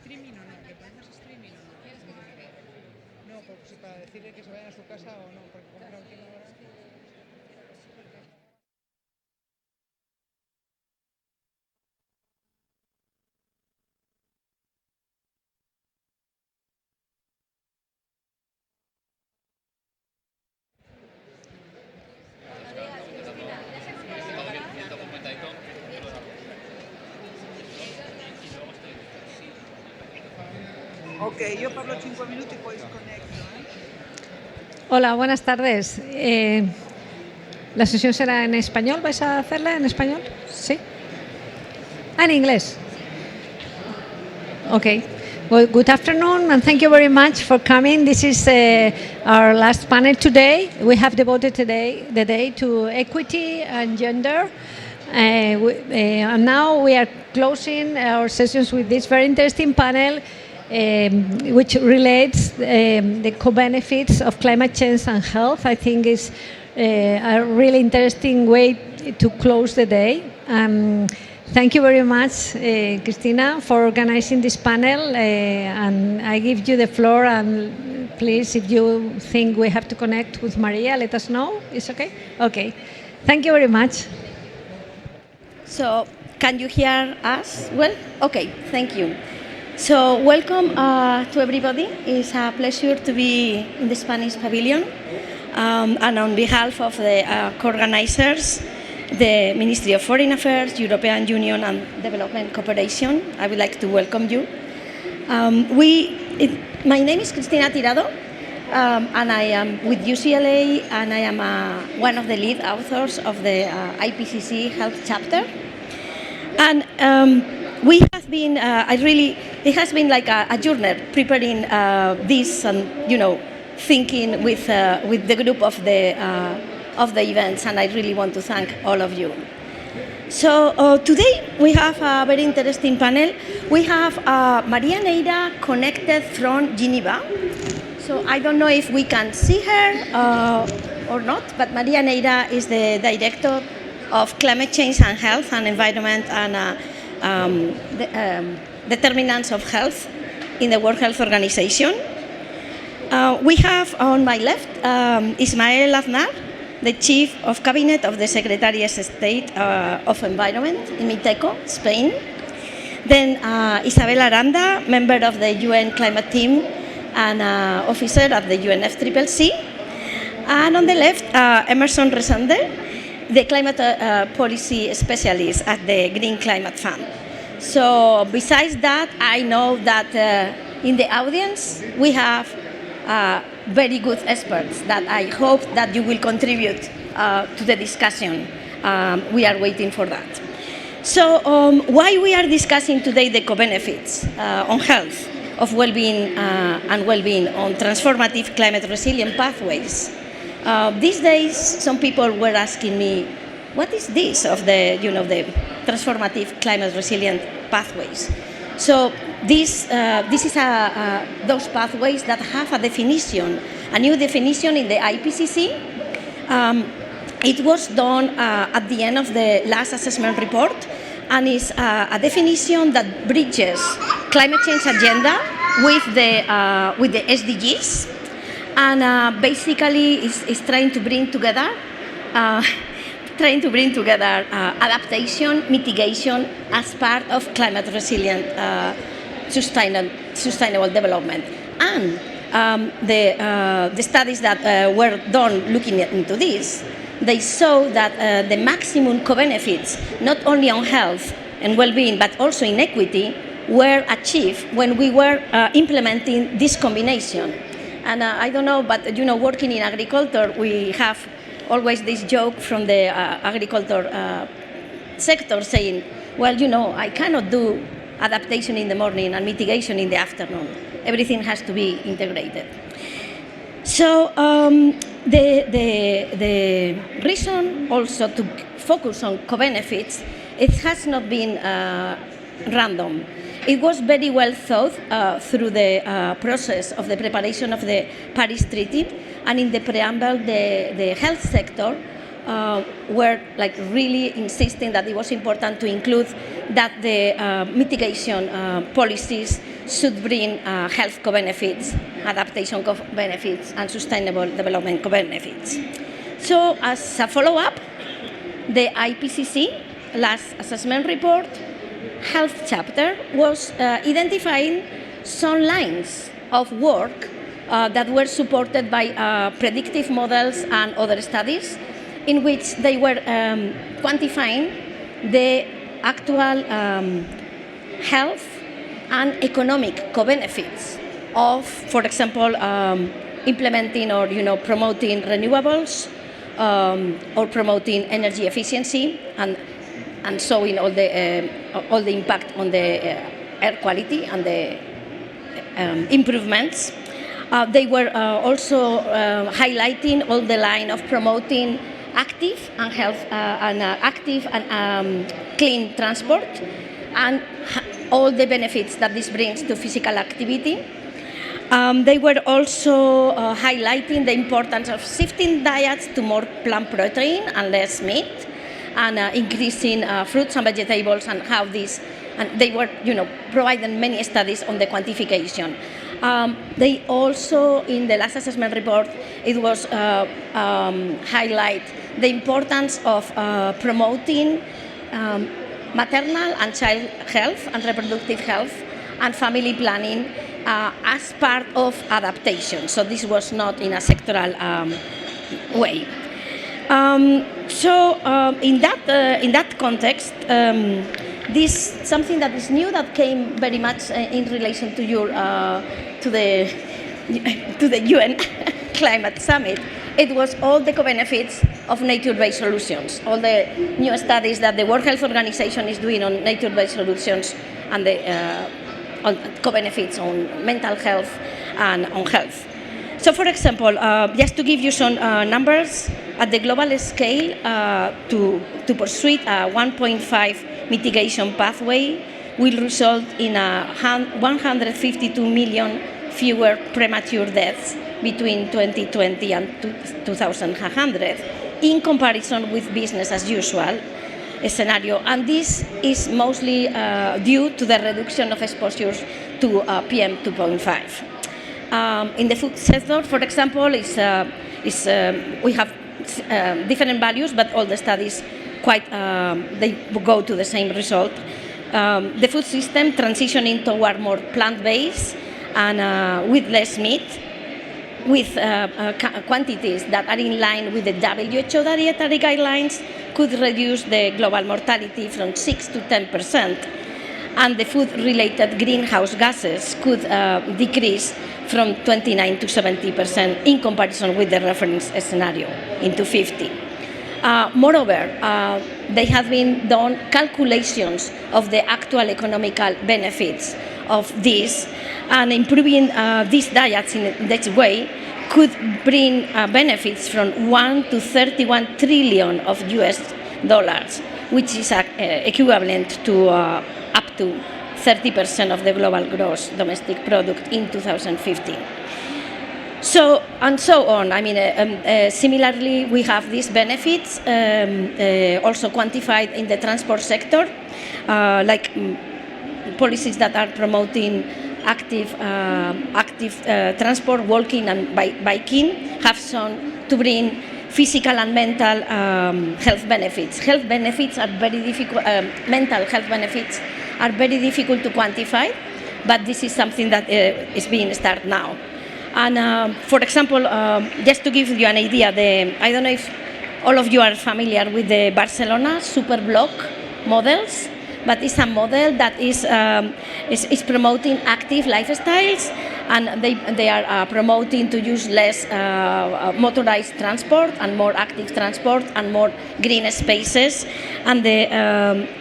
streaming o no? ¿Le ponemos streaming o no? No, pues para decirle que se vayan a su casa o no, porque como no tiene hora. Ok, yo parlo 5 minutos y podéis conectar. Hola, buenas tardes. ¿La sesión será en español? ¿Vais a hacerla en español? Sí. En inglés. Okay. Well, good afternoon, and thank you very much for coming. This is our last panel today. We have devoted the day to equity and gender. And now we are closing our sessions with this very interesting panel, which relates the co-benefits of climate change and health. I think is a really interesting way to close the day. Thank you very much, Cristina, for organizing this panel. And I give you the floor. And please, if you think we have to connect with Maria, let us know. It's okay? Okay. Thank you very much. So, can you hear us well? Okay, thank you. So, welcome to everybody. It's a pleasure to be in the Spanish pavilion. And on behalf of the co-organizers, the Ministry of Foreign Affairs, European Union and Development Cooperation, I would like to welcome you. My name is Cristina Tirado, and I am with UCLA, and I am one of the lead authors of the IPCC Health Chapter. And we have been, it has been like a journey preparing this and, thinking with the group of the events, and I really want to thank all of you. So today we have a very interesting panel. We have Maria Neira connected from Geneva. So I don't know if we can see her or not, but Maria Neira is the director of Climate Change and Health and Environment and Determinants of Health in the World Health Organization. We have on my left Ismael Aznar, the Chief of Cabinet of the Secretary of State of Environment in Miteco, Spain. Then Isabel Aranda, member of the UN Climate Team and officer at the UNFCCC. And on the left, Emerson Resende, the climate policy specialist at the Green Climate Fund. So besides that, I know that in the audience we have very good experts that I hope that you will contribute to the discussion. We are waiting for that. So why we are discussing today the co-benefits on health, of well-being and well-being on transformative climate resilient pathways. These days, some people were asking me, what is this of the, the transformative climate resilient pathways? So this is those pathways that have a definition, a new definition in the IPCC. It was done at the end of the last assessment report, and is a definition that bridges climate change agenda with the SDGs, and basically is trying to bring together adaptation, mitigation as part of climate resilient sustainable development. And the studies that were done looking into this, they saw that the maximum co-benefits, not only on health and well-being, but also in equity, were achieved when we were implementing this combination. And I don't know, but working in agriculture, we have always this joke from the agriculture sector saying, well, I cannot do adaptation in the morning and mitigation in the afternoon. Everything has to be integrated. So the reason also to focus on co-benefits, it has not been random. It was very well thought through the process of the preparation of the Paris Treaty, and in the preamble, the health sector were like really insisting that it was important to include that the mitigation policies should bring health co-benefits, adaptation co-benefits, and sustainable development co-benefits. So as a follow-up, the IPCC last assessment report health chapter was identifying some lines of work that were supported by predictive models and other studies in which they were quantifying the actual health and economic co-benefits of, for example, implementing or promoting renewables or promoting energy efficiency and showing all the impact on the air quality and the improvements. They were also highlighting all the line of promoting active and active and clean transport and all the benefits that this brings to physical activity. They were also highlighting the importance of shifting diets to more plant protein and less meat, and increasing fruits and vegetables, and how this, and they were, providing many studies on the quantification. They also, in the last assessment report, it was highlight the importance of promoting maternal and child health and reproductive health and family planning as part of adaptation. So this was not in a sectoral way. In that context, this something that is new that came very much in relation to your to the UN climate summit. It was all the co-benefits of nature-based solutions, all the new studies that the World Health Organization is doing on nature-based solutions and the on co-benefits on mental health and on health. So, for example, just to give you some numbers, at the global scale, to pursue a 1.5 mitigation pathway will result in 152 million fewer premature deaths between 2020 and 2100, in comparison with business as usual scenario. And this is mostly due to the reduction of exposures to PM 2.5. In the food sector, for example, we have different values, but all the studies they go to the same result. The food system transitioning toward more plant-based and with less meat, with quantities that are in line with the WHO dietary guidelines, could reduce the global mortality from 6 to 10%. And the food-related greenhouse gases could decrease from 29 to 70% in comparison with the reference scenario in 2050. Moreover, they have been done calculations of the actual economical benefits of this, and improving these diets in that way could bring benefits from 1 to 31 trillion of US dollars, which is equivalent to up to 30% of the global gross domestic product in 2050. So, and so on. I mean, similarly, we have these benefits also quantified in the transport sector, like policies that are promoting active transport, walking and biking, have shown to bring physical and mental health benefits. Health benefits are very difficult, mental health benefits are very difficult to quantify, but this is something that is being started now. And for example, just to give you an idea, I don't know if all of you are familiar with the Barcelona Superblock models, but it's a model that is promoting active lifestyles, and they are promoting to use less motorized transport and more active transport and more green spaces. And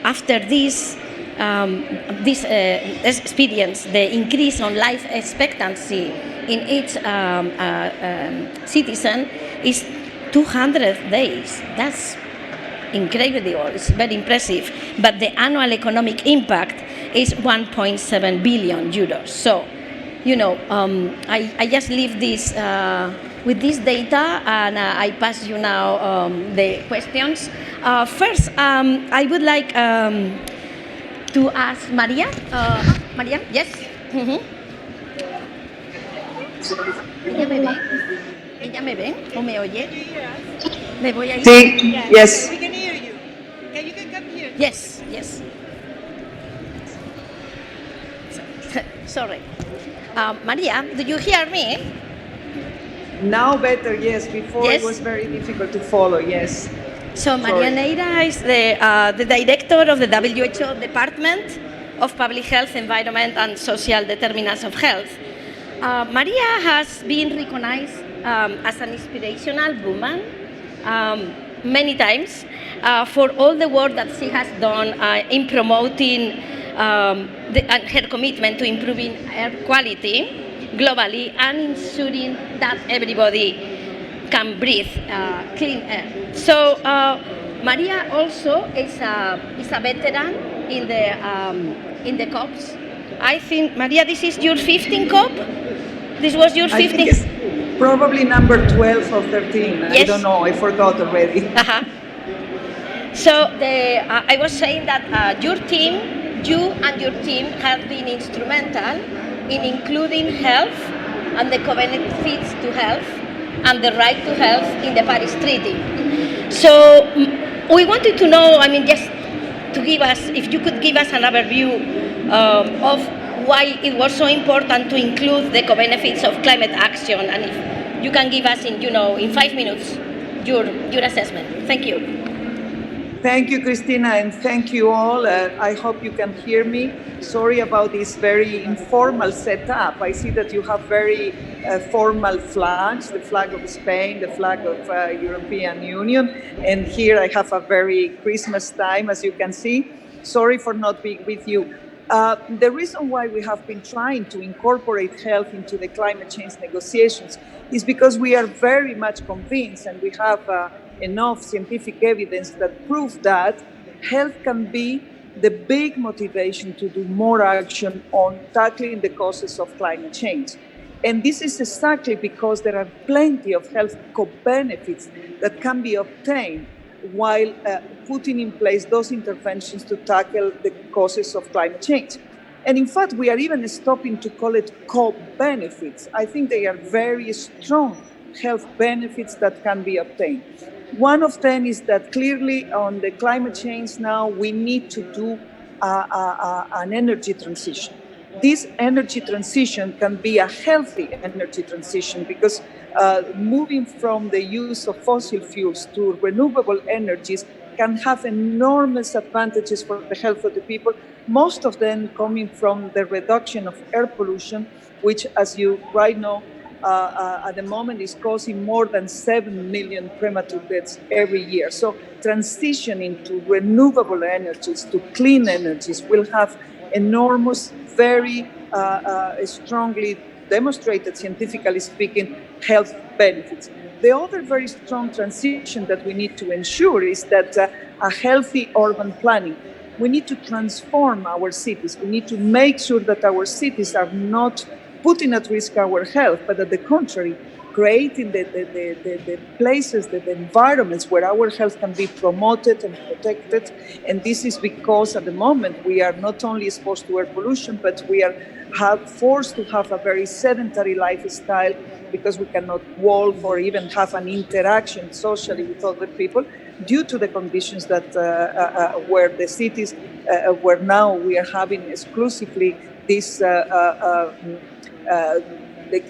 after this experience, the increase on life expectancy in each citizen is 200 days. That's incredible, it's very impressive. But the annual economic impact is 1.7 billion euros. So, I just leave this with this data, and I pass you now the questions. First, I would like to ask Maria. Maria, yes? ¿Ella me ve? ¿Ella me ve o me oye? Me voy a ir. Sí, yes. We can hear you. Okay, you can come here. Yes, yes. Sorry. Maria, do you hear me? Now better, yes. Before Yes. it was very difficult to follow, yes. So Maria Neira is the director of the WHO Department of Public Health, Environment and Social Determinants of Health. Maria has been recognized as an inspirational woman many times for all the work that she has done in promoting her commitment to improving air quality globally and ensuring that everybody can breathe clean air. So Maria also is a veteran in the COPs. I think, Maria, this is your 15th COP? This was your 15th? I think it's probably number 12 or 13. Yes. I don't know, I forgot already. So I was saying that you and your team have been instrumental in including health and the benefits to health and the right to health in the Paris Treaty. So we wanted to know, I mean, just to give us, if you could give us an overview of why it was so important to include the co-benefits of climate action, and if you can give us in 5 minutes your assessment. Thank you. Thank you, Christina, and thank you all. I hope you can hear me. Sorry about this very informal setup. I see that you have very formal flags, the flag of Spain, the flag of European Union, and here I have a very Christmas time, as you can see. Sorry for not being with you. The reason why we have been trying to incorporate health into the climate change negotiations is because we are very much convinced, and we have enough scientific evidence that proves that health can be the big motivation to do more action on tackling the causes of climate change. And this is exactly because there are plenty of health co-benefits that can be obtained while putting in place those interventions to tackle the causes of climate change. And in fact, we are even stopping to call it co-benefits. I think they are very strong health benefits that can be obtained. One of them is that clearly on the climate change now, we need to do an energy transition. This energy transition can be a healthy energy transition because moving from the use of fossil fuels to renewable energies can have enormous advantages for the health of the people, most of them coming from the reduction of air pollution, which, as you right know, at the moment is causing more than 7 million premature deaths every year. So transitioning to renewable energies, to clean energies, will have enormous, very strongly demonstrated, scientifically speaking, health benefits. The other very strong transition that we need to ensure is that a healthy urban planning. We need to transform our cities. We need to make sure that our cities are not putting at risk our health, but at the contrary, creating the places, the environments where our health can be promoted and protected. And this is because at the moment we are not only exposed to air pollution, but we are forced to have a very sedentary lifestyle because we cannot walk or even have an interaction socially with other people due to the conditions that where the cities, where now we are having exclusively this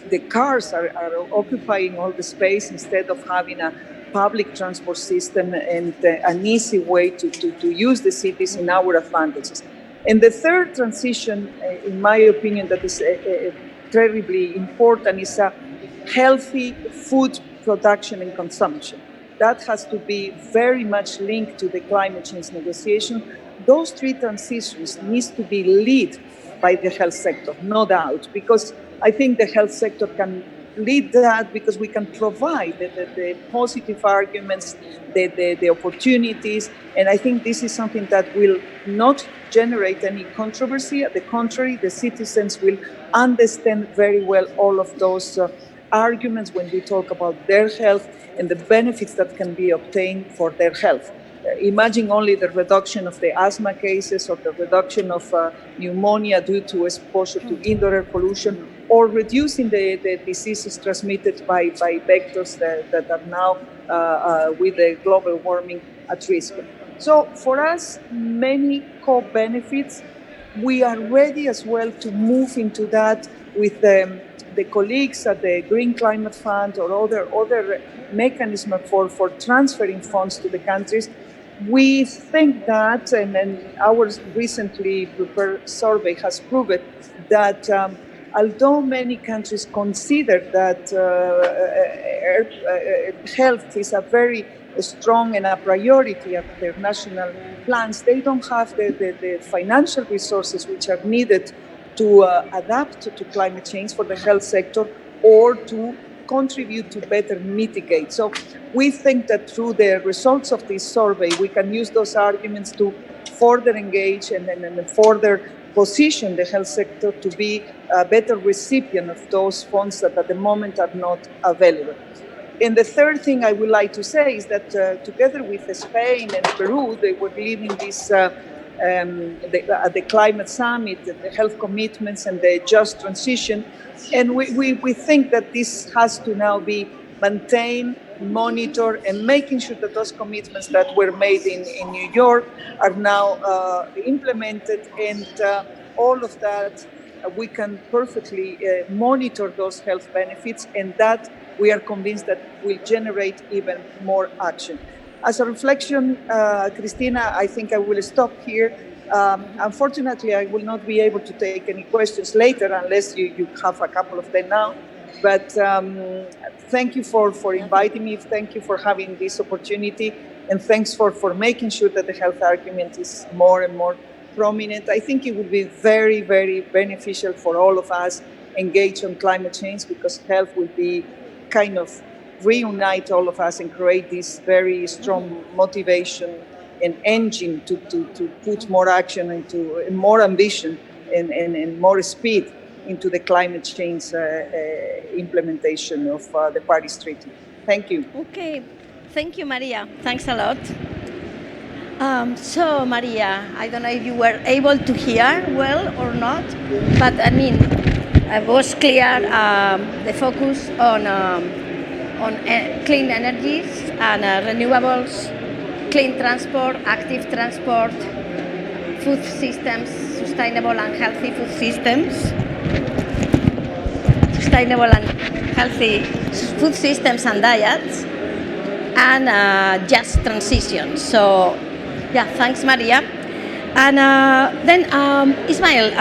the cars are occupying all the space instead of having a public transport system and an easy way to use the cities in our advantages. And the third transition, in my opinion, that is terribly important is a healthy food production and consumption. That has to be very much linked to the climate change negotiation. Those three transitions need to be led by the health sector, no doubt, because I think the health sector can lead that because we can provide the positive arguments, the opportunities, and I think this is something that will not generate any controversy. At the contrary, the citizens will understand very well all of those arguments when we talk about their health and the benefits that can be obtained for their health. Imagine only the reduction of the asthma cases or the reduction of pneumonia due to exposure to indoor air pollution, or reducing the diseases transmitted by vectors that are now with the global warming at risk. So for us, many co-benefits. We are ready as well to move into that with the colleagues at the Green Climate Fund or other mechanism for transferring funds to the countries. We think that, and our recently prepared survey has proven that although many countries consider that health is a very strong and a priority of their national plans, they don't have the financial resources which are needed to adapt to climate change for the health sector or to contribute to better mitigate. So we think that through the results of this survey, we can use those arguments to further engage and further position the health sector to be a better recipient of those funds that at the moment are not available. And the third thing I would like to say is that together with Spain and Peru, they were leading this the climate summit, the health commitments and the just transition. And we think that this has to now be maintained, monitored, and making sure that those commitments that were made in New York are now implemented. And all of that, we can perfectly monitor those health benefits, and that we are convinced that will generate even more action. As a reflection, Christina, I think I will stop here. Unfortunately, I will not be able to take any questions later unless you have a couple of them now. But thank you for inviting me. Thank you for having this opportunity. And thanks for making sure that the health argument is more and more prominent. I think it will be very, very beneficial for all of us engaged on climate change, because health will be kind of reunite all of us and create this very strong motivation and engine to put more action into and more ambition and more speed into the climate change implementation of the Paris Treaty. Thank you. Okay, thank you, Maria. Thanks a lot. So, Maria, I don't know if you were able to hear well or not, but I mean, it was clear the focus on clean energies and renewables, clean transport, active transport, food systems, sustainable and healthy food systems, sustainable and healthy food systems and diets, and just transition. So, yeah, thanks, Maria. And then Ismael,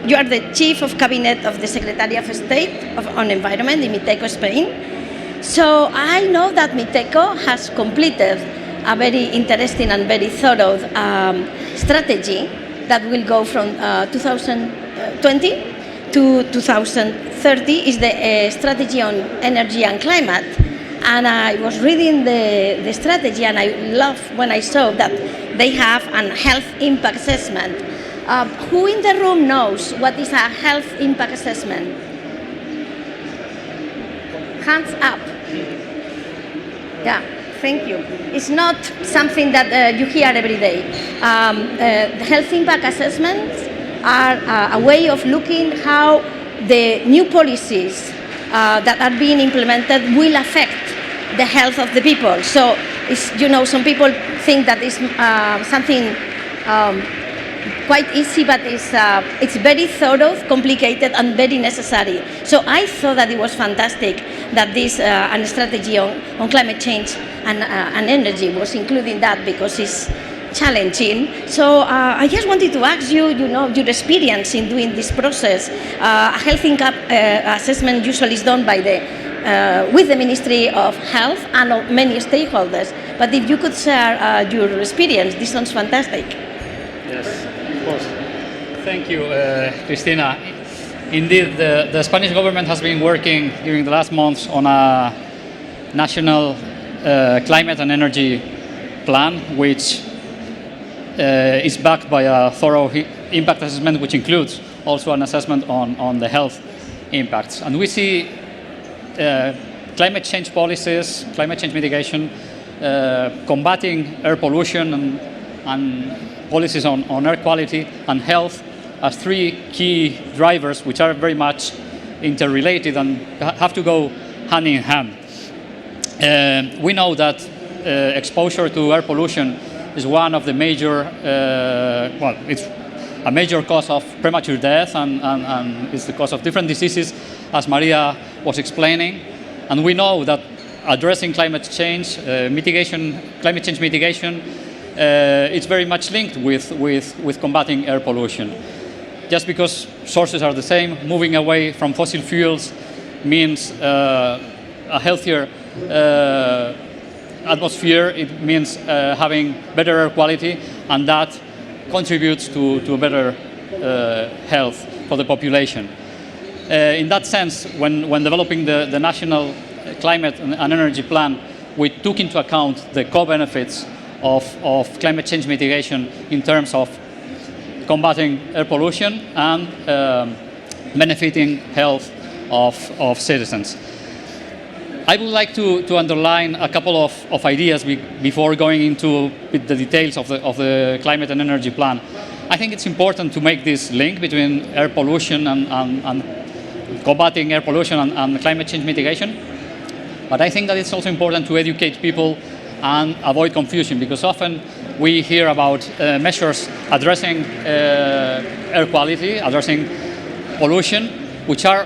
you are the Chief of Cabinet of the Secretary of State on Environment in MITECO, Spain. So I know that MITECO has completed a very interesting and very thorough strategy that will go from 2020 to 2030, is the strategy on energy and climate. And I was reading the strategy, and I love when I saw that they have a health impact assessment. Who in the room knows what is a health impact assessment? Hands up. Yeah, thank you. It's not something that you hear every day. The health impact assessments are a way of looking how the new policies that are being implemented will affect the health of the people. So, some people think that it's something quite easy, but it's very thorough, complicated, and very necessary. So I thought that it was fantastic that this strategy on climate change and energy was including that, because it's challenging. So I just wanted to ask you, your experience in doing this process. A health impact assessment usually is done by with the Ministry of Health and many stakeholders. But if you could share your experience, this sounds fantastic. Yes, of course. Thank you, Cristina. Indeed, the Spanish government has been working during the last months on a national climate and energy plan, which is backed by a thorough impact assessment, which includes also an assessment on the health impacts. And we see climate change policies, climate change mitigation, combating air pollution and policies on air quality and health as three key drivers which are very much interrelated and have to go hand in hand. We know that exposure to air pollution is one of the major, well, it's a major cause of premature death and it's the cause of different diseases, as Maria was explaining. And we know that addressing climate change mitigation, it's very much linked with combating air pollution. Just because sources are the same, moving away from fossil fuels means a healthier atmosphere. It means having better air quality, and that contributes to a better health for the population. In that sense, when developing the national climate and energy plan, we took into account the co-benefits of climate change mitigation in terms of combating air pollution and benefiting health of citizens. I would like to underline a couple of ideas before going into the details of the climate and energy plan. I think it's important to make this link between air pollution and combating air pollution and climate change mitigation. But I think that it's also important to educate people and avoid confusion, because often we hear about measures addressing air quality, addressing pollution, which are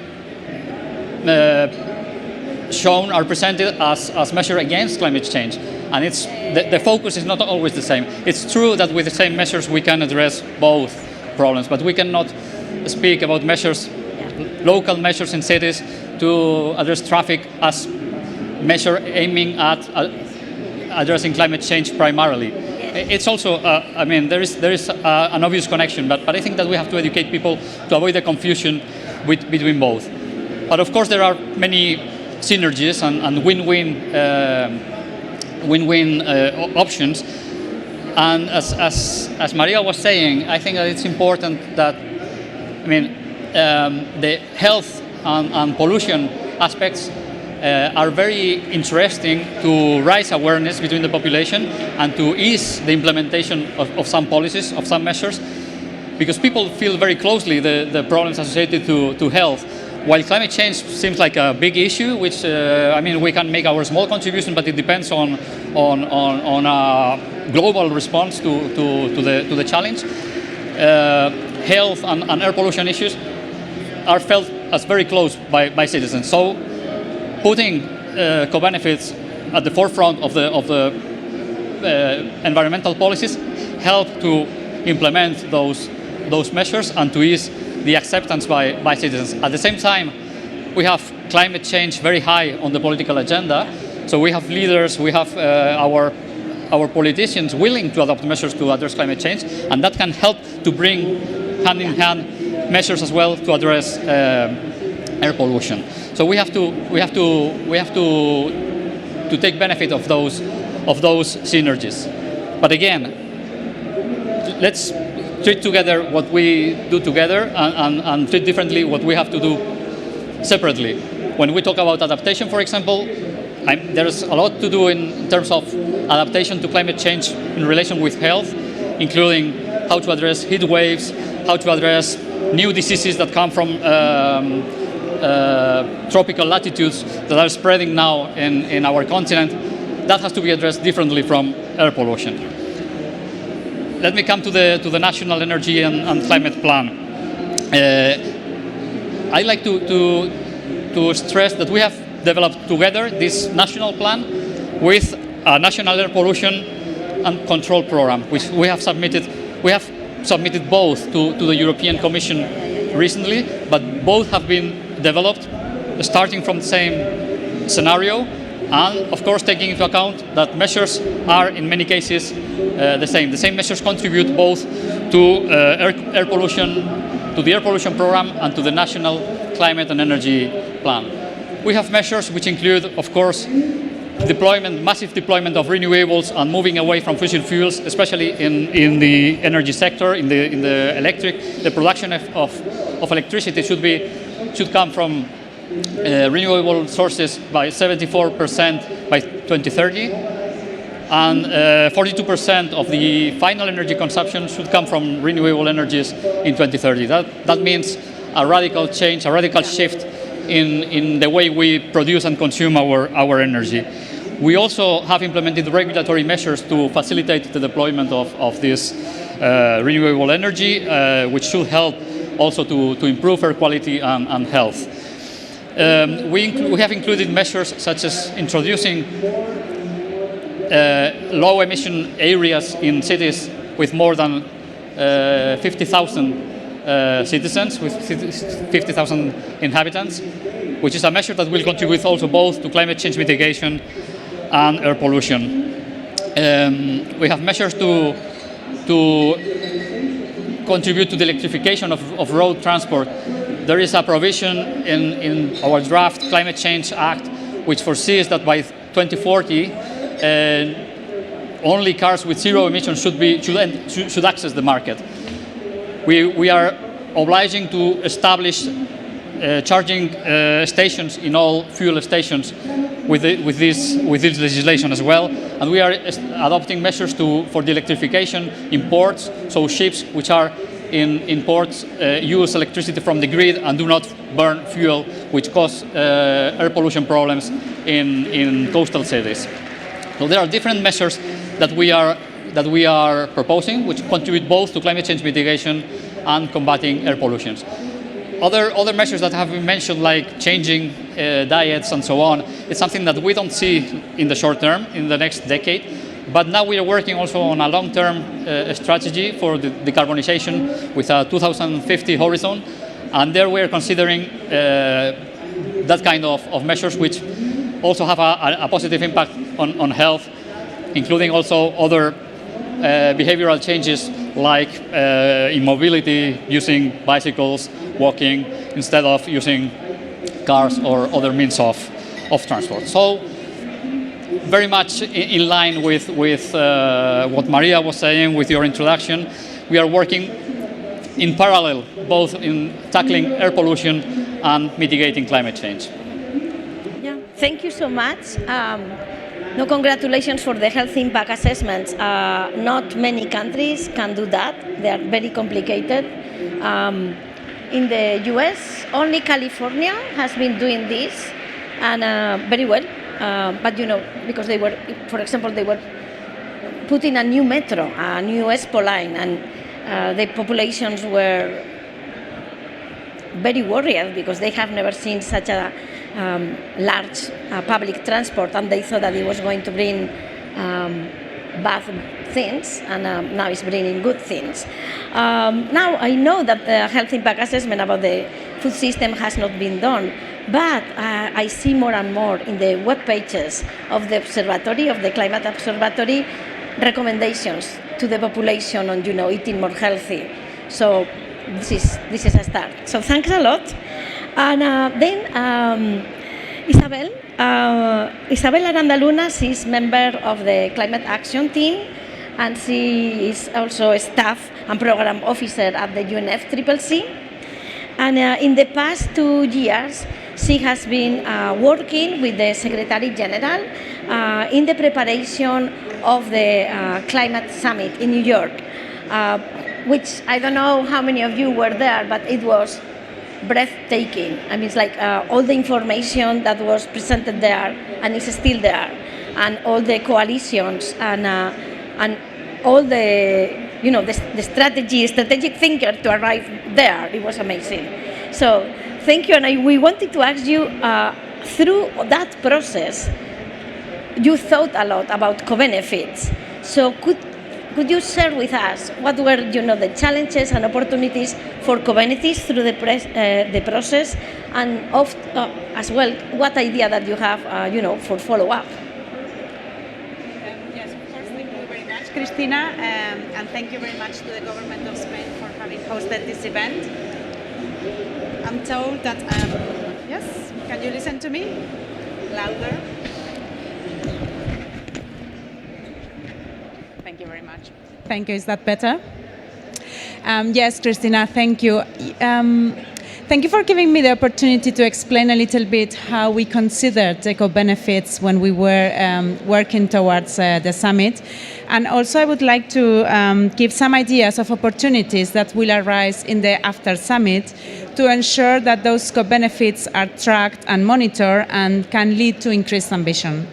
presented as measures against climate change. And it's the focus is not always the same. It's true that with the same measures we can address both problems, but we cannot speak about measures, local measures in cities to address traffic as measure aiming at addressing climate change primarily. It's also, I mean, there is an obvious connection, but I think that we have to educate people to avoid the confusion between both. But of course, there are many synergies and win-win options. And as Maria was saying, I think that it's important that, I mean, the health and pollution aspects are very interesting to raise awareness between the population and to ease the implementation of some policies, of some measures, because people feel very closely the problems associated to health. While climate change seems like a big issue, which I mean, we can make our small contribution, but it depends on a global response to the challenge. Health and air pollution issues are felt as very close by citizens. So putting co-benefits at the forefront of the environmental policies help to implement those measures and to ease the acceptance by citizens. At the same time, we have climate change very high on the political agenda. So we have leaders, we have our politicians willing to adopt measures to address climate change, and that can help to bring hand in hand measures as well to address air pollution. So we have to take benefit of those synergies. But again, let's treat together what we do together and treat differently what we have to do separately. When we talk about adaptation, for example, there's a lot to do in terms of adaptation to climate change in relation with health, including how to address heat waves, how to address new diseases that come from tropical latitudes that are spreading now in our continent. That has to be addressed differently from air pollution. Let me come to the National Energy and Climate Plan. I'd like to stress that we have developed together this national plan with a national air pollution and control program, which we have submitted. We have submitted both to the European Commission recently, but both have been developed starting from the same scenario, and of course taking into account that measures are in many cases the same. The same measures contribute both to air pollution, to the air pollution program and to the national climate and energy plan. We have measures which include, of course, massive deployment of renewables and moving away from fossil fuels, especially in the energy sector, in the production of electricity should be should come from renewable sources by 74% by 2030, and 42% of the final energy consumption should come from renewable energies in 2030. That means a radical change, a radical shift in the way we produce and consume our energy. We also have implemented regulatory measures to facilitate the deployment of this renewable energy, which should help also to improve air quality and health. We have included measures such as introducing low emission areas in cities with more than 50,000 citizens, with 50,000 inhabitants, which is a measure that will contribute also both to climate change mitigation and air pollution. We have measures to contribute to the electrification of road transport. There is a provision in our draft Climate Change Act which foresees that by 2040 only cars with zero emissions should access the market. We are obliging to establish charging stations in all fuel stations with this legislation as well, and we are adopting measures for the electrification in ports, so ships which are in ports use electricity from the grid and do not burn fuel, which cause air pollution problems in coastal cities. So there are different measures that we are proposing, which contribute both to climate change mitigation and combating air pollution. Other measures that have been mentioned, like changing diets and so on, it's something that we don't see in the short term, in the next decade. But now we are working also on a long-term strategy for the decarbonization with a 2050 horizon, and there we are considering that kind of measures which also have a positive impact on health, including also other behavioral changes like in mobility, using bicycles, walking, instead of using cars or other means of transport. So very much in line with what Maria was saying with your introduction, we are working in parallel, both in tackling air pollution and mitigating climate change. Yeah, thank you so much. No, congratulations for the health impact assessments. Not many countries can do that. They are very complicated. In the US, only California has been doing this, and very well. But because they were, for example, they were putting a new metro, a new Expo line, and the populations were very worried because they have never seen such a large public transport, and they thought that it was going to bring bad things, and now it's bringing good things. Now I know that the health impact assessment about the food system has not been done, but I see more and more in the web pages of the observatory, of the climate observatory, recommendations to the population on eating more healthy. So this is a start. So thanks a lot. And then Isabel Arandaluna, she's member of the Climate Action Team, and she is also a staff and program officer at the UNFCCC. And in the past 2 years, she has been working with the Secretary General in the preparation of the Climate Summit in New York, which I don't know how many of you were there, but it was breathtaking. I mean, it's like all the information that was presented there and is still there, and all the coalitions and all the the strategic thinker to arrive there. It was amazing. So thank you, and we wanted to ask you through that process, you thought a lot about co-benefits. So could you share with us what were the challenges and opportunities for co-benefits through the process, and as well what idea that you have for follow-up? Yes, of course. Thank you very much, Cristina, and thank you very much to the government of Spain for having hosted this event. I'm told that yes, can you listen to me louder? Thank you very much. Thank you. Is that better? Yes, Cristina, thank you. Thank you for giving me the opportunity to explain a little bit how we considered eco-benefits when we were working towards the summit. And also I would like to give some ideas of opportunities that will arise in the after summit to ensure that those co-benefits are tracked and monitored and can lead to increased ambition.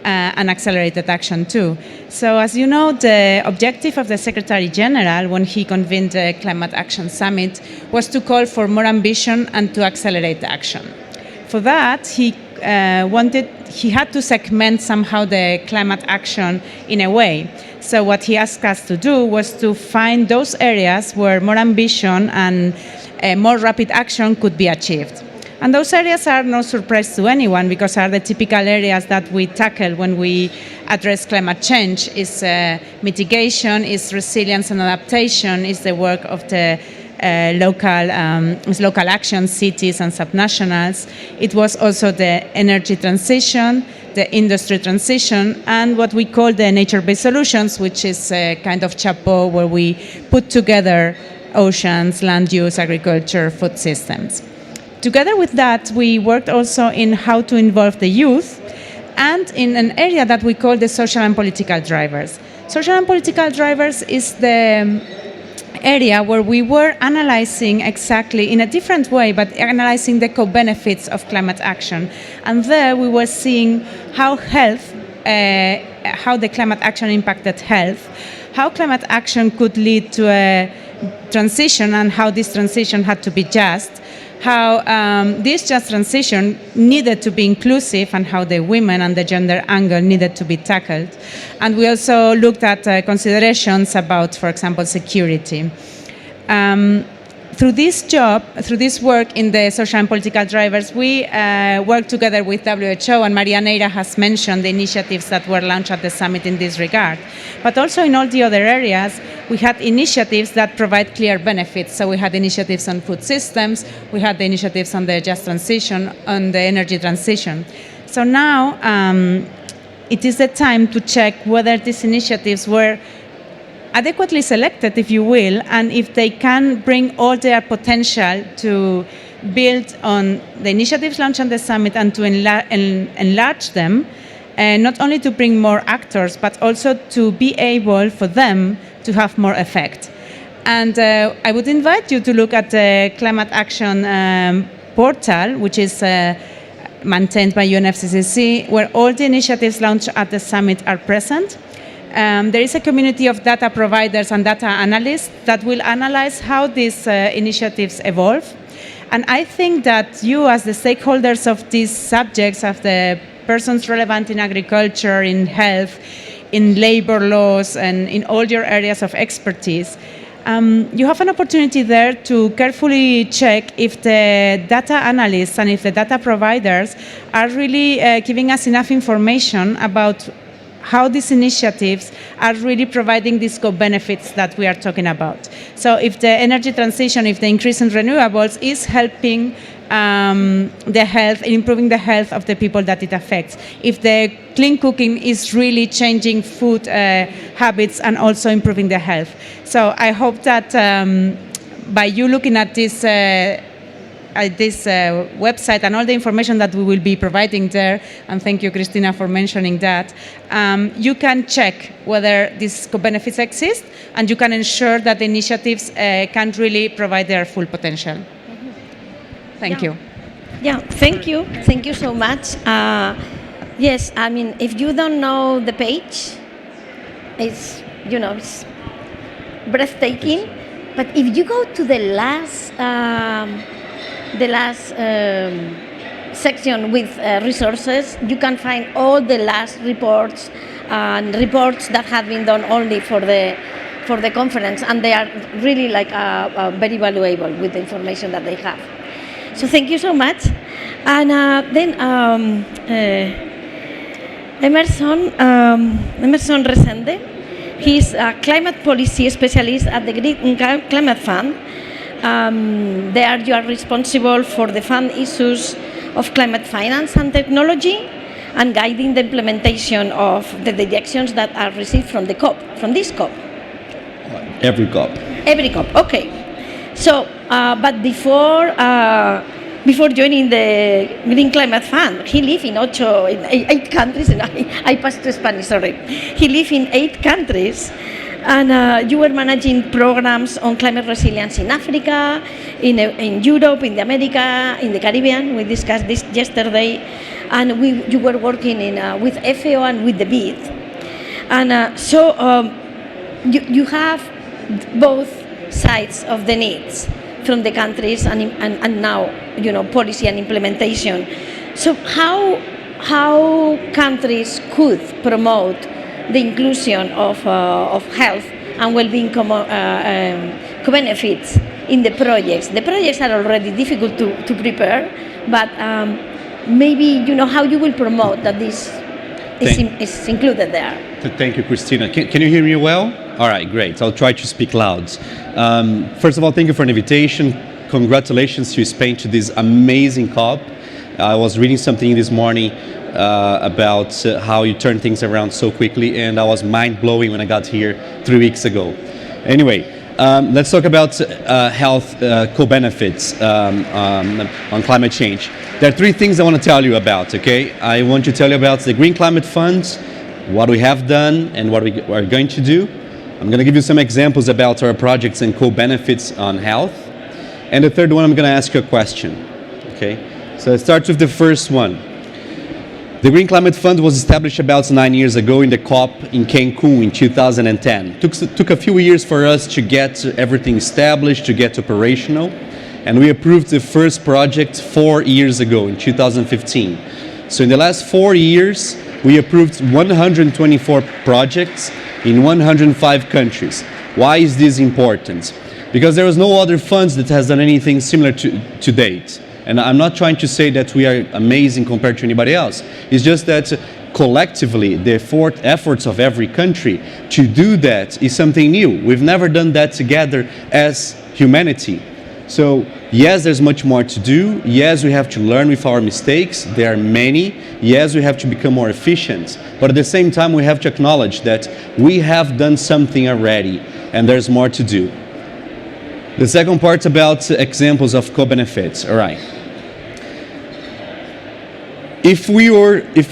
And accelerated action too. So as you know, the objective of the Secretary General when he convened the Climate Action Summit was to call for more ambition and to accelerate the action. For that, he had to segment somehow the climate action in a way. So what he asked us to do was to find those areas where more ambition and more rapid action could be achieved. And those areas are no surprise to anyone because are the typical areas that we tackle when we address climate change. Is mitigation, is resilience and adaptation, is the work of the local action, cities and subnationals. It was also the energy transition, the industry transition, and what we call the nature-based solutions, which is a kind of chapeau where we put together oceans, land use, agriculture, food systems. Together with that, we worked also in how to involve the youth and in an area that we call the social and political drivers. Social and political drivers is the area where we were analyzing exactly in a different way, but analyzing the co-benefits of climate action. And there we were seeing how the climate action impacted health, how climate action could lead to a transition and how this transition had to be just, how this just transition needed to be inclusive and how the women and the gender angle needed to be tackled. And we also looked at considerations about, for example, security. Through this work in the social and political drivers, we worked together with WHO, and Maria Neira has mentioned the initiatives that were launched at the summit in this regard. But also in all the other areas, we had initiatives that provide clear benefits. So we had initiatives on food systems, we had the initiatives on the just transition, on the energy transition. So now it is the time to check whether these initiatives were adequately selected, if you will, and if they can bring all their potential to build on the initiatives launched on the summit and to enlarge them, not only to bring more actors, but also to be able for them to have more effect. And I would invite you to look at the Climate Action portal, which is maintained by UNFCCC, where all the initiatives launched at the summit are present. There is a community of data providers and data analysts that will analyze how these initiatives evolve. And I think that you, as the stakeholders of these subjects, of the persons relevant in agriculture, in health, in labor laws, and in all your areas of expertise, you have an opportunity there to carefully check if the data analysts and if the data providers are really giving us enough information about how these initiatives are really providing these co-benefits that we are talking about. So if the energy transition, if the increase in renewables is helping the health, improving the health of the people that it affects, if the clean cooking is really changing food habits and also improving the health. So I hope that by you looking at this website and all the information that we will be providing there, and thank you, Christina, for mentioning that, you can check whether these benefits exist and you can ensure that the initiatives can really provide their full potential. Thank you. Yeah, thank you. Thank you so much. Yes, I mean, if you don't know the page, it's breathtaking. But if you go to the last section with resources, you can find all the last reports and reports that have been done only for the conference, and they are really very valuable with the information that they have. So thank you so much. And then Emerson Resende, he's a climate policy specialist at the Green Climate Fund. There you are responsible for the fund issues of climate finance and technology and guiding the implementation of the directions that are received from this COP. Every COP. Every COP, okay. So But before joining the Green Climate Fund, he lived in eight countries, and I passed to Spanish, sorry. He lived in 8 countries, and you were managing programs on climate resilience in Africa, in Europe, in the America, in the Caribbean. We discussed this yesterday, and you were working with FAO and with the BID. And so you have both sides of the needs from the countries and now, policy and implementation. So how countries could promote the inclusion of health and well-being co-benefits in the projects? The projects are already difficult to prepare, but maybe how you will promote that this is included there. Thank you, Christina. Can you hear me well? All right, great. I'll try to speak loud. First of all, thank you for an invitation. Congratulations to Spain to this amazing COP. I was reading something this morning about how you turn things around so quickly, and I was mind-blowing when I got here 3 weeks ago. Anyway, let's talk about health co-benefits on climate change. There are 3 things I want to tell you about, okay? I want to tell you about the Green Climate Funds, what we have done, and what we are going to do. I'm going to give you some examples about our projects and co-benefits on health. And the third one, I'm going to ask you a question, okay? So let's start with the first one. The Green Climate Fund was established about 9 years ago in the COP in Cancun in 2010. Took a few years for us to get everything established, to get operational. And we approved the first project 4 years ago in 2015. So in the last 4 years, we approved 124 projects in 105 countries. Why is this important? Because there was no other funds that has done anything similar to date. And I'm not trying to say that we are amazing compared to anybody else. It's just that collectively, the efforts of every country to do that is something new. We've never done that together as humanity. So yes, there's much more to do. Yes, we have to learn with our mistakes. There are many. Yes, we have to become more efficient. But at the same time, we have to acknowledge that we have done something already, and there's more to do. The second part about examples of co-benefits. All right. If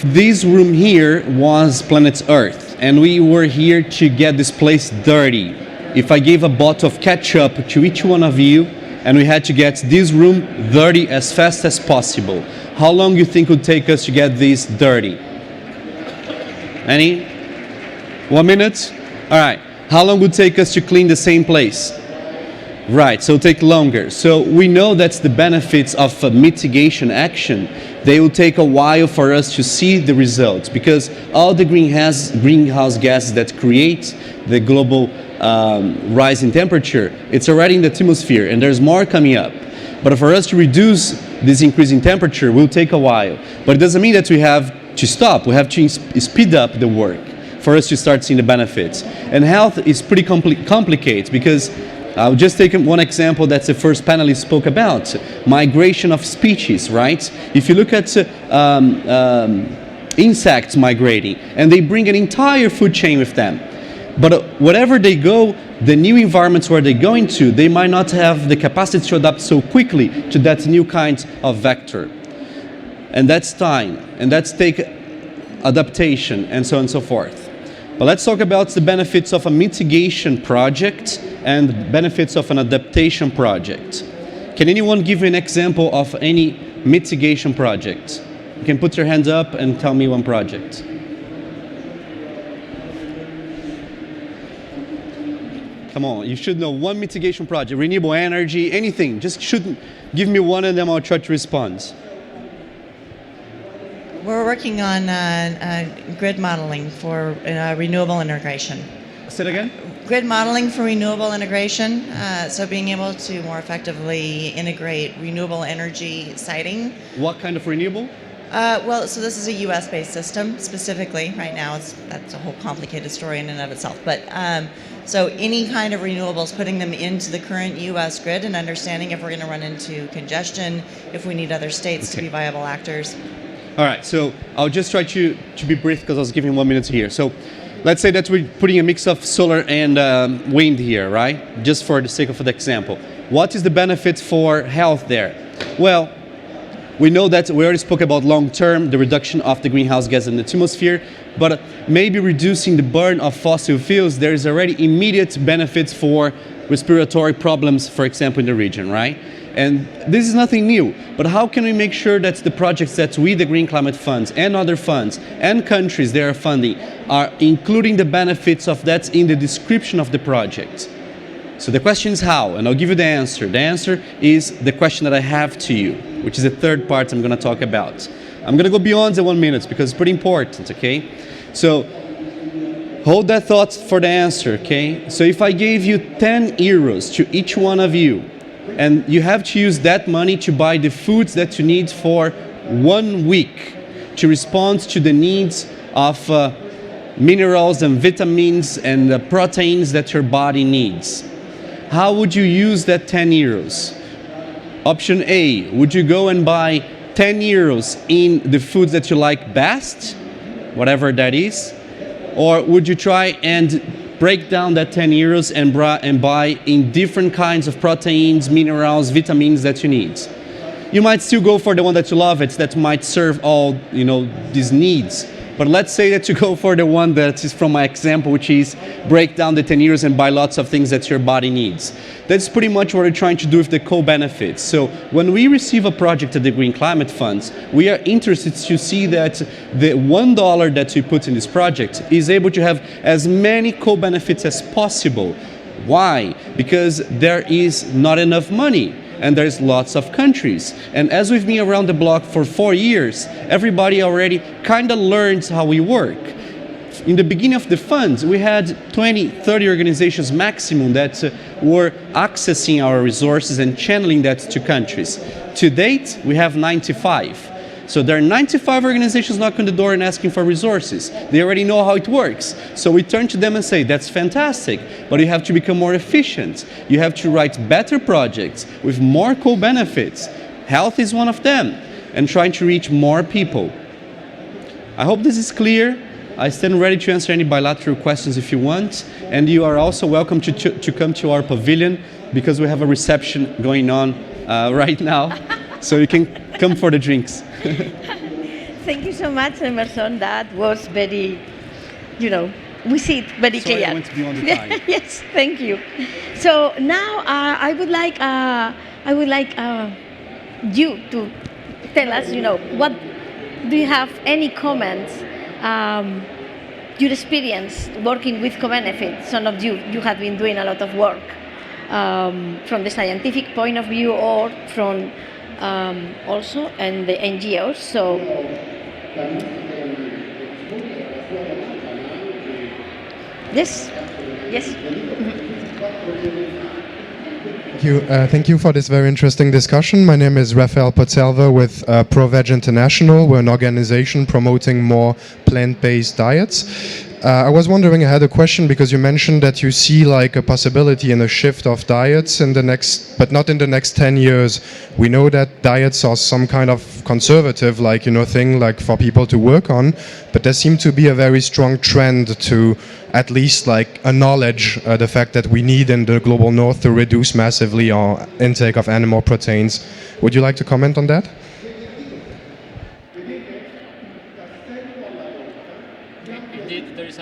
this room here was planet Earth, and we were here to get this place dirty, if I gave a bottle of ketchup to each one of you, and we had to get this room dirty as fast as possible, how long do you think it would take us to get this dirty? Any? 1 minute? All right. How long would it take us to clean the same place? Right, so it'll take longer. So we know that's the benefits of mitigation action. They will take a while for us to see the results, because all the greenhouse gases that create the global rise in temperature, it's already in the atmosphere, and there's more coming up. But for us to reduce this increase in temperature will take a while. But it doesn't mean that we have to stop. We have to speed up the work for us to start seeing the benefits. And health is pretty complicated, because I'll just take one example that the first panelist spoke about, migration of species, right? If you look at insects migrating, and they bring an entire food chain with them. But wherever they go, the new environments where they're going to, they might not have the capacity to adapt so quickly to that new kind of vector. And that's time, and that's take adaptation, and so on and so forth. But let's talk about the benefits of a mitigation project and the benefits of an adaptation project. Can anyone give me an example of any mitigation project? You can put your hands up and tell me one project. Come on, you should know one mitigation project, renewable energy, anything. Just give me one and then I'll try to respond. We're working on grid modeling for renewable integration. Say it again? Grid modeling for renewable integration, so being able to more effectively integrate renewable energy siting. What kind of renewable? Well, so this is a US-based system specifically. Right now, that's a whole complicated story in and of itself. But so any kind of renewables, putting them into the current US grid and understanding if we're going to run into congestion, if we need other states to be viable actors. All right, so I'll just try to be brief because I was giving 1 minute here. So let's say that we're putting a mix of solar and wind here, right? Just for the sake of the example. What is the benefit for health there? Well, we know that we already spoke about long-term, the reduction of the greenhouse gas in the atmosphere, but maybe reducing the burn of fossil fuels, there is already immediate benefits for respiratory problems, for example, in the region, right? And this is nothing new, but how can we make sure that the projects that we, the Green Climate Funds, and other funds, and countries they are funding, are including the benefits of that in the description of the project? So the question is how, and I'll give you the answer. The answer is the question that I have to you, which is the third part I'm going to talk about. I'm going to go beyond the 1 minute because it's pretty important, okay? So hold that thought for the answer, okay? So if I gave you 10 euros to each one of you, and you have to use that money to buy the foods that you need for 1 week to respond to the needs of minerals and vitamins and proteins that your body needs. How would you use that 10 euros? Option A, would you go and buy 10 euros in the foods that you like best, whatever that is? Or would you try and break down that 10 euros and buy in different kinds of proteins, minerals, vitamins that you need? You might still go for the one that you love, that might serve all, these needs. But let's say that you go for the one that is from my example, which is break down the 10 euros and buy lots of things that your body needs. That's pretty much what we're trying to do with the co-benefits. So when we receive a project at the Green Climate Funds, we are interested to see that the $1 that we put in this project is able to have as many co-benefits as possible. Why? Because there is not enough money. And there's lots of countries. And as we've been around the block for 4 years, everybody already kind of learns how we work. In the beginning of the fund, we had 20, 30 organizations maximum that were accessing our resources and channeling that to countries. To date, we have 95. So there are 95 organizations knocking on the door and asking for resources. They already know how it works. So we turn to them and say, that's fantastic, but you have to become more efficient. You have to write better projects with more co-benefits. Health is one of them, and trying to reach more people. I hope this is clear. I stand ready to answer any bilateral questions if you want. And you are also welcome to come to our pavilion because we have a reception going on right now. So you can come for the drinks. Thank you so much, Emerson. That was very, we see it very clear. Sorry, I went beyond the time. Yes, thank you. So now I would like you to tell us, what do you have any comments? Your experience working with co-benefits. Some of you have been doing a lot of work from the scientific point of view or from also and the NGOs. So yes. Thank you for this very interesting discussion. My name is Rafael Potselva with ProVeg International. We're an organization promoting more plant-based diets. I was wondering, I had a question because you mentioned that you see like a possibility in a shift of diets in the next, but not in the next 10 years. We know that diets are some kind of conservative, thing like for people to work on, but there seems to be a very strong trend to at least acknowledge the fact that we need in the global north to reduce massively our intake of animal proteins. Would you like to comment on that? Indeed, there is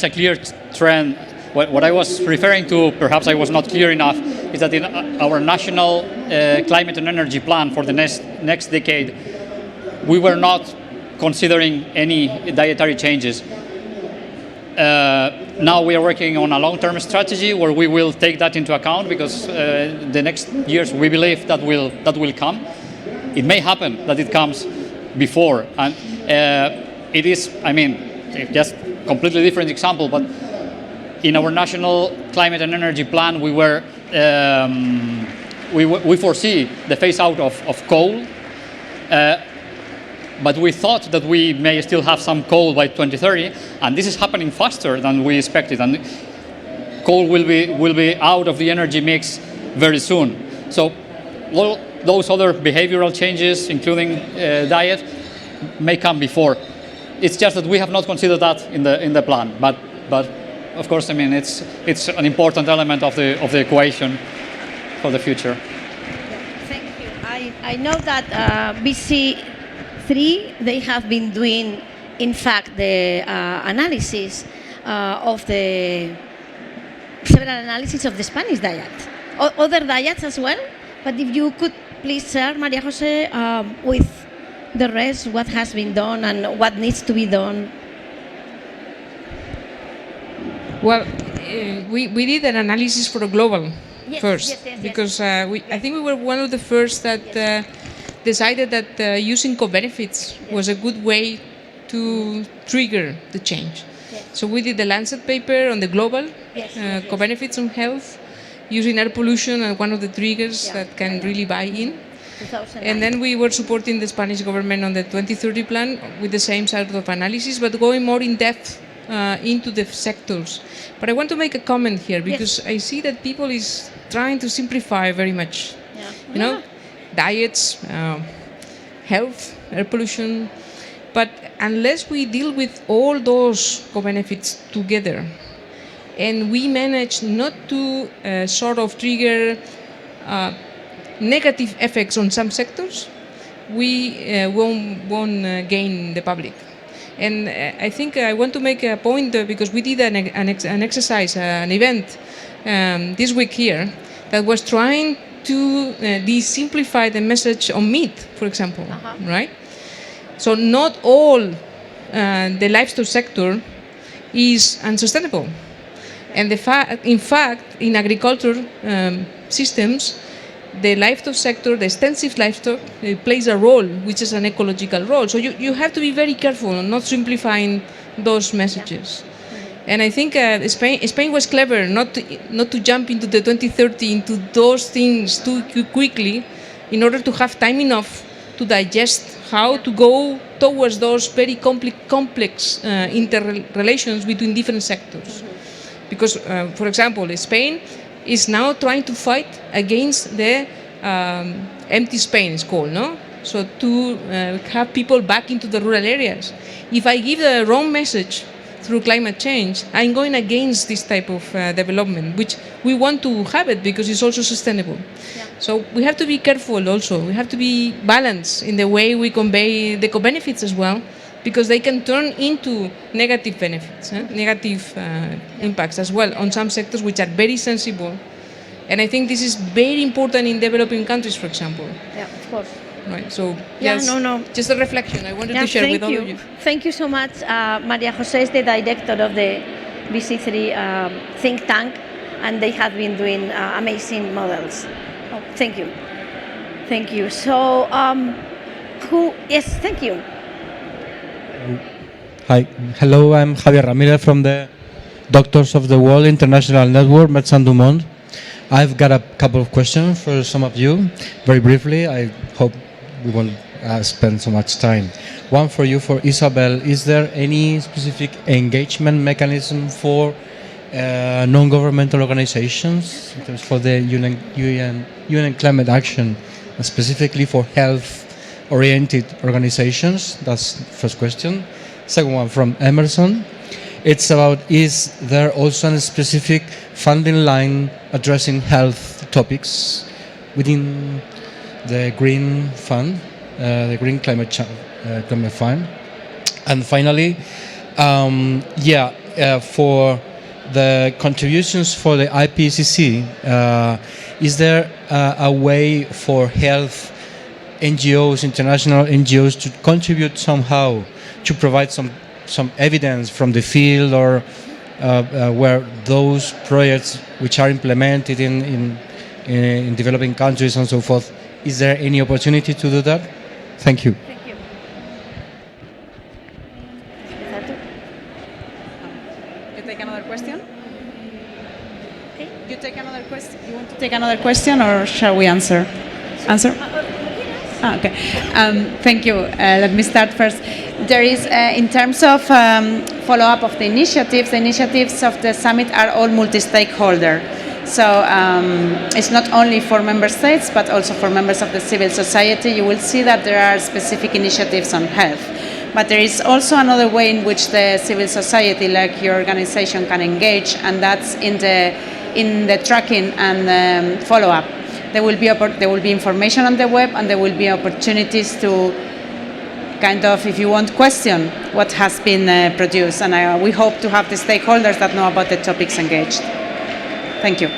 a clear trend. What I was referring to, perhaps I was not clear enough, is that in our national climate and energy plan for the next decade, we were not considering any dietary changes. Now we are working on a long-term strategy where we will take that into account because the next years we believe that will come. It may happen that it comes before, and it is, just completely different example, but in our national climate and energy plan, we foresee the phase out of coal, but we thought that we may still have some coal by 2030, and this is happening faster than we expected, and coal will be out of the energy mix very soon. So all those other behavioral changes, including diet, may come before. It's just that we have not considered that in the plan. But of course, I mean, it's an important element of the equation for the future. Thank you. I know that BC3, they have been doing, in fact, the analysis of the several analysis of the Spanish diet, other diets as well. But if you could please share, Maria Jose, with the rest, what has been done and what needs to be done. Well, we did an analysis for a global first, yes. because I think we were one of the first that decided that using co-benefits was a good way to trigger the change. So we did the Lancet paper on the global co-benefits on health, using air pollution as one of the triggers that can really buy in. And then we were supporting the Spanish government on the 2030 plan with the same sort of analysis, but going more in depth into the sectors. But I want to make a comment here, because I see that people is trying to simplify very much. You know, diets, health, air pollution. But unless we deal with all those co-benefits together, and we manage not to sort of trigger negative effects on some sectors, we won't gain the public. And I think I want to make a point because we did an exercise, an event this week here that was trying to de-simplify the message on meat, for example, right? So not all the livestock sector is unsustainable. And in fact, in agriculture systems, the livestock sector, the extensive livestock, plays a role, which is an ecological role. So you have to be very careful on not simplifying those messages. And I think Spain was clever not to jump into the 2030, into those things too quickly, in order to have time enough to digest how to go towards those very complex interrelations between different sectors. Because, for example, Spain is now trying to fight against the empty Spain, it's called, no? So to have people back into the rural areas. If I give the wrong message through climate change, I'm going against this type of development, which we want to have it because it's also sustainable. Yeah. So we have to be careful also. We have to be balanced in the way we convey the co-benefits as well, because they can turn into negative benefits, negative impacts as well on some sectors which are very sensible. And I think this is very important in developing countries, for example. Yeah, of course. Right. So just a reflection I wanted to share with all of you. Thank you so much. Maria Jose is the director of the BC3 think tank, and they have been doing amazing models. Oh, thank you. Thank you. So, thank you. Hi, hello, I'm Javier Ramirez from the Doctors of the World International Network, Médecins du Monde. I've got a couple of questions for some of you, very briefly. I hope we won't spend so much time. One for you, for Isabel. Is there any specific engagement mechanism for non-governmental organizations for the UN Climate Action, specifically for health-oriented organizations? That's the first question. Second one from Emerson. It's about, is there also a specific funding line addressing health topics within the Green Fund, the Green Climate Fund? And finally, for the contributions for the IPCC, is there a way for health NGOs, international NGOs, to contribute somehow, to provide some evidence from the field, or where those projects which are implemented in developing countries and so forth, is there any opportunity to do that? Thank you. Thank you. You take another question? Okay. You take another question? You want to take another question, or shall we answer? Answer? Okay. Thank you. Let me start first. There is, in terms of follow-up of the initiatives of the summit are all multi-stakeholder. So it's not only for member states, but also for members of the civil society. You will see that there are specific initiatives on health. But there is also another way in which the civil society, like your organization, can engage, and that's in the tracking and follow-up. There will be information on the web, and there will be opportunities to kind of, if you want, question what has been produced. And we hope to have the stakeholders that know about the topics engaged. Thank you.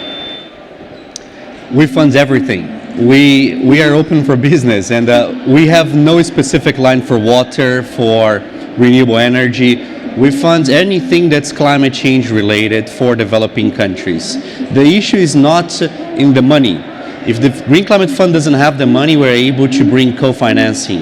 We fund everything. We are open for business, and we have no specific line for water, for renewable energy. We fund anything that's climate change related for developing countries. The issue is not in the money. If the Green Climate Fund doesn't have the money, we're able to bring co-financing.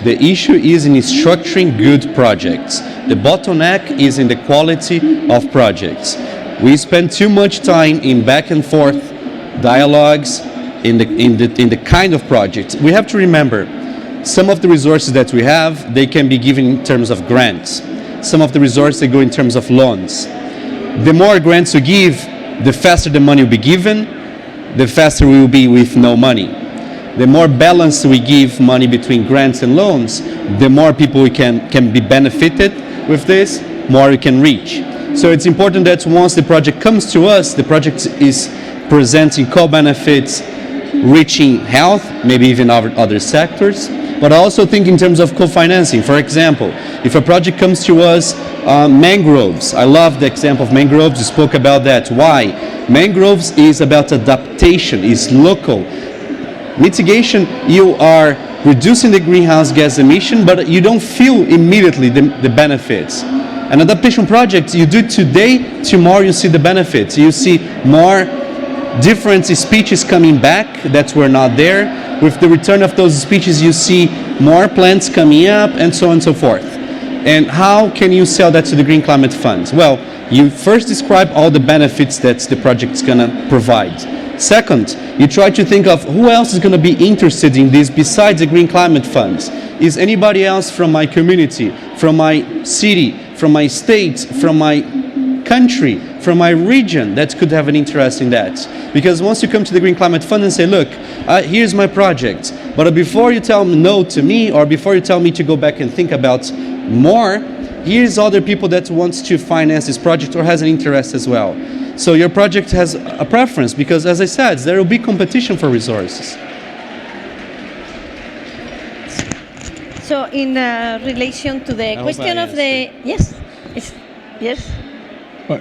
The issue is in structuring good projects. The bottleneck is in the quality of projects. We spend too much time in back and forth dialogues in the kind of projects. We have to remember, some of the resources that we have, they can be given in terms of grants. Some of the resources, they go in terms of loans. The more grants you give, the faster the money will be given, the faster we will be with no money. The more balanced we give money between grants and loans, the more people we can be benefited with this, more we can reach. So it's important that once the project comes to us, the project is presenting co-benefits, reaching health, maybe even other sectors, but also think in terms of co-financing. For example, if a project comes to us, mangroves, I love the example of mangroves, you spoke about that. Why? Mangroves is about adaptation, is local. Mitigation, you are reducing the greenhouse gas emission, but you don't feel immediately the benefits. An adaptation project, you do it today, tomorrow you see the benefits. You see more different species coming back that were not there. With the return of those species, you see more plants coming up, and so on and so forth. And how can you sell that to the Green Climate Fund? Well, you first describe all the benefits that the project's going to provide. Second, you try to think of who else is going to be interested in this besides the Green Climate Fund. Is anybody else from my community, from my city, from my state, from my country, from my region that could have an interest in that? Because once you come to the Green Climate Fund and say, look, here's my project, but before you tell no to me, or before you tell me to go back and think about more, here's other people that wants to finance this project or has an interest as well. So your project has a preference because, as I said, there will be competition for resources. So in relation to the question of the... Yes? Yes?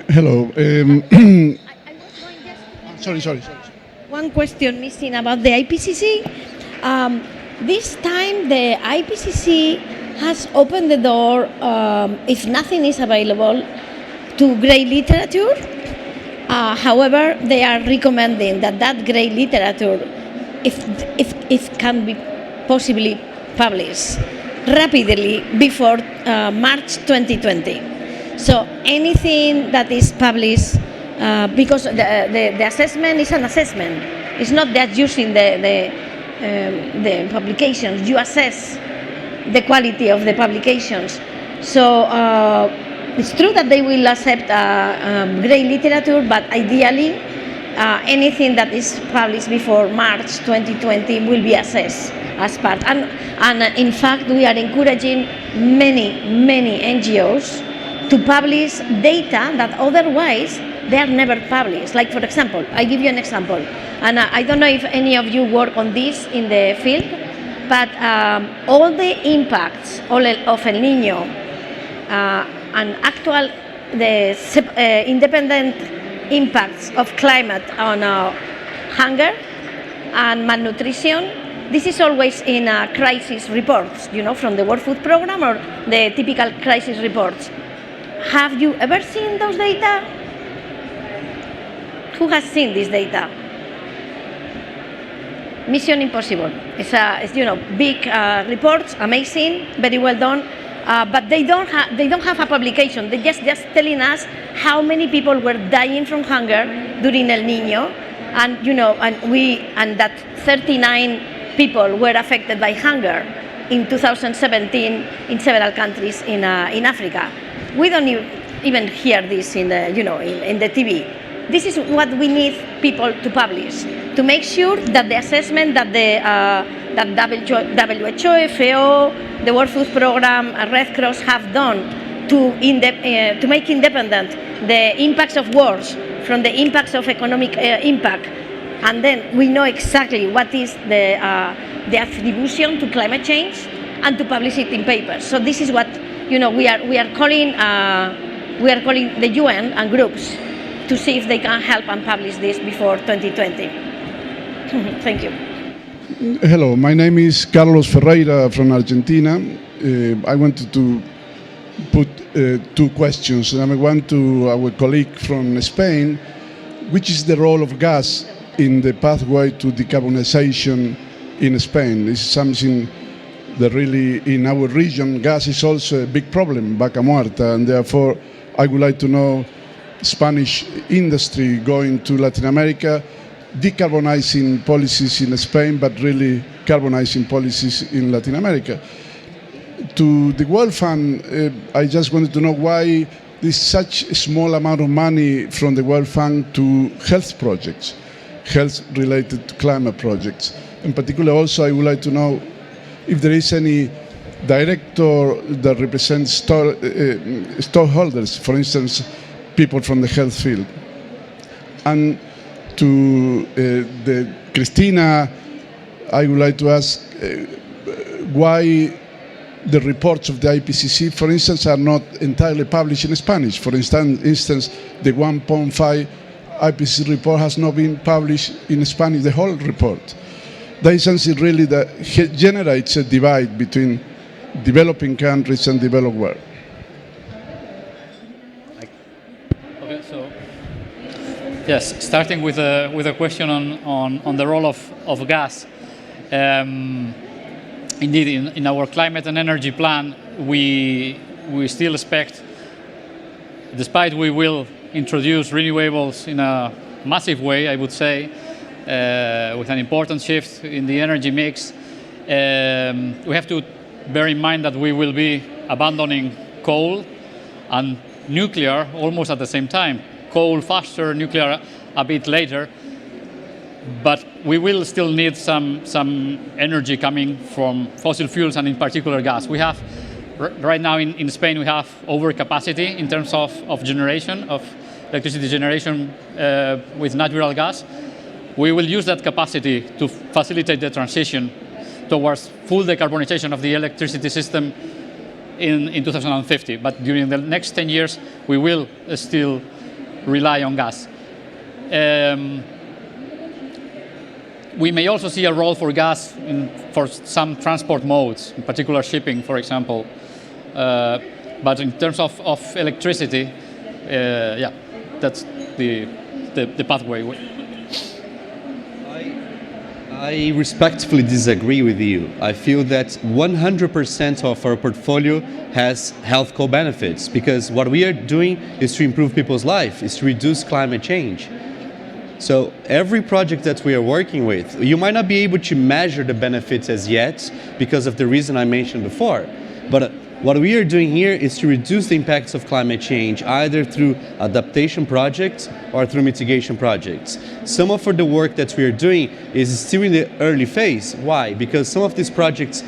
Hello. Sorry. One question missing about the IPCC. This time the IPCC has opened the door, if nothing is available, to grey literature. However, they are recommending that grey literature, if can be possibly published rapidly before March 2020. So anything that is published, because the assessment is an assessment. It's not that using the publications. You assess the quality of the publications. So it's true that they will accept grey literature, but ideally anything that is published before March 2020 will be assessed as part. And in fact, we are encouraging many NGOs to publish data that otherwise they are never published. Like, for example, I give you an example, and I don't know if any of you work on this in the field, but all the impacts of El Niño and the independent impacts of climate on hunger and malnutrition, this is always in crisis reports, from the World Food Programme or the typical crisis reports. Have you ever seen those data? Who has seen this data? Mission Impossible. It's big reports, amazing, very well done, but they don't have a publication. They're just telling us how many people were dying from hunger during El Niño, and that 39 people were affected by hunger in 2017 in several countries in Africa. We don't even hear this in the in the TV. this is what we need people to publish, to make sure that the assessment that that WHO, FAO, the World Food Programme, Red Cross have done to make independent the impacts of wars from the impacts of economic impact, and then we know exactly what is the attribution to climate change, and to publish it in papers. So this is what we are calling the UN and groups to see if they can help and publish this before 2020. Thank you. Hello, my name is Carlos Ferreira from Argentina. I wanted to put two questions. One to our colleague from Spain. Which is the role of gas in the pathway to decarbonization in Spain? This is something that really, in our region, gas is also a big problem, vaca muerta, and therefore I would like to know Spanish industry going to Latin America, decarbonizing policies in Spain, but really carbonizing policies in Latin America. To the World Fund, I just wanted to know why there's such a small amount of money from the World Fund to health projects, health-related to climate projects. In particular, also, I would like to know if there is any director that represents stockholders, for instance, people from the health field. And to Cristina, I would like to ask why the reports of the IPCC, for instance, are not entirely published in Spanish. For instance, the 1.5 IPCC report has not been published in Spanish, the whole report. That is something really that generates a divide between developing countries and developed world. Okay, so yes, starting with a question on the role of gas. Indeed, in our climate and energy plan, we still expect, despite we will introduce renewables in a massive way, I would say, with an important shift in the energy mix, we have to bear in mind that we will be abandoning coal and nuclear almost at the same time. Coal faster, nuclear a bit later. But we will still need some energy coming from fossil fuels, and in particular gas. We have, right now in Spain, we have overcapacity in terms of generation, of electricity generation with natural gas. We will use that capacity to facilitate the transition towards full decarbonization of the electricity system in 2050. But during the next 10 years, we will still rely on gas. We may also see a role for gas for some transport modes, in particular shipping, for example. But in terms of electricity, yeah, that's the pathway. I respectfully disagree with you. I feel that 100% of our portfolio has health co-benefits, because what we are doing is to improve people's life, is to reduce climate change. So every project that we are working with, you might not be able to measure the benefits as yet because of the reason I mentioned before. But what we are doing here is to reduce the impacts of climate change, either through adaptation projects or through mitigation projects. Some of the work that we are doing is still in the early phase. Why? Because some of these projects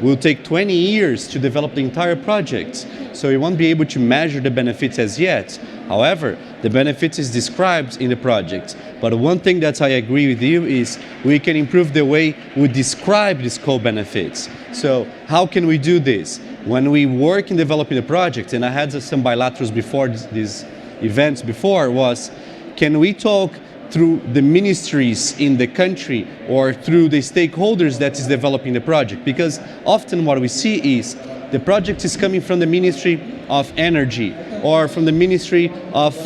will take 20 years to develop the entire project. So we won't be able to measure the benefits as yet. However, the benefits is described in the project. But one thing that I agree with you is we can improve the way we describe these co-benefits. So how can we do this? When we work in developing a project, and I had some bilaterals before these events before, was can we talk through the ministries in the country or through the stakeholders that is developing the project? Because often what we see is the project is coming from the Ministry of Energy or from the Ministry of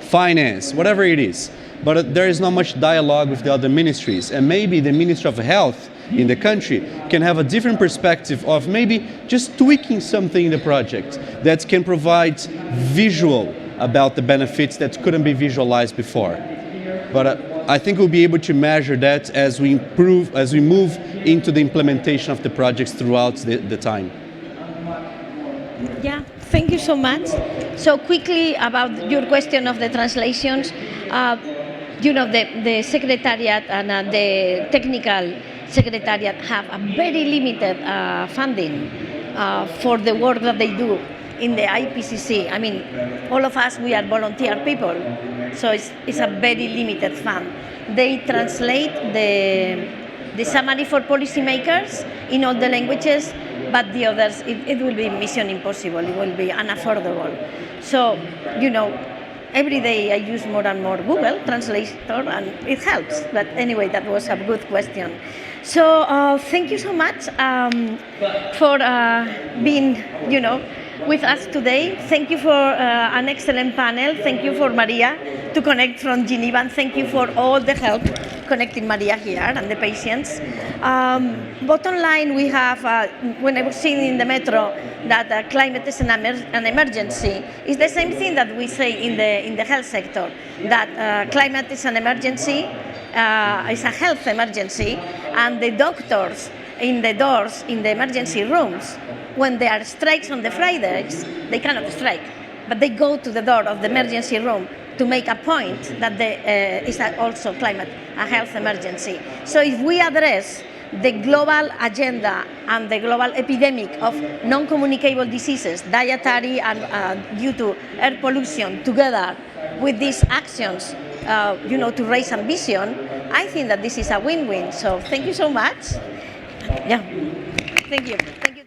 Finance, whatever it is. But there is not much dialogue with the other ministries. And maybe the Ministry of Health in the country can have a different perspective of maybe just tweaking something in the project that can provide visual about the benefits that couldn't be visualized before. But I think we'll be able to measure that as we move into the implementation of the projects throughout the time. Yeah, thank you so much. So quickly about your question of the translations, the secretariat and the technical secretariat have a very limited funding for the work that they do in the IPCC. I mean, all of us, we are volunteer people, so it's a very limited fund. They translate the summary for policymakers in all the languages, but the others, it will be mission impossible. It will be unaffordable. So, every day I use more and more Google Translator, and it helps. But anyway, that was a good question. So thank you so much for being, with us today. Thank you for an excellent panel. Thank you for Maria to connect from Geneva, and thank you for all the help connecting Maria here and the patients. Bottom line, we have, when I was sitting in the metro, that climate is an emergency. It's the same thing that we say in the health sector, that climate is an emergency, it's a health emergency, and the doctors in the doors in the emergency rooms, when there are strikes on the Fridays, they cannot strike, but they go to the door of the emergency room to make a point that there is also climate, a health emergency. So if we address the global agenda and the global epidemic of non-communicable diseases, dietary and due to air pollution, together with these actions, to raise ambition, I think that this is a win-win. So thank you so much. Yeah, thank you. Thank you.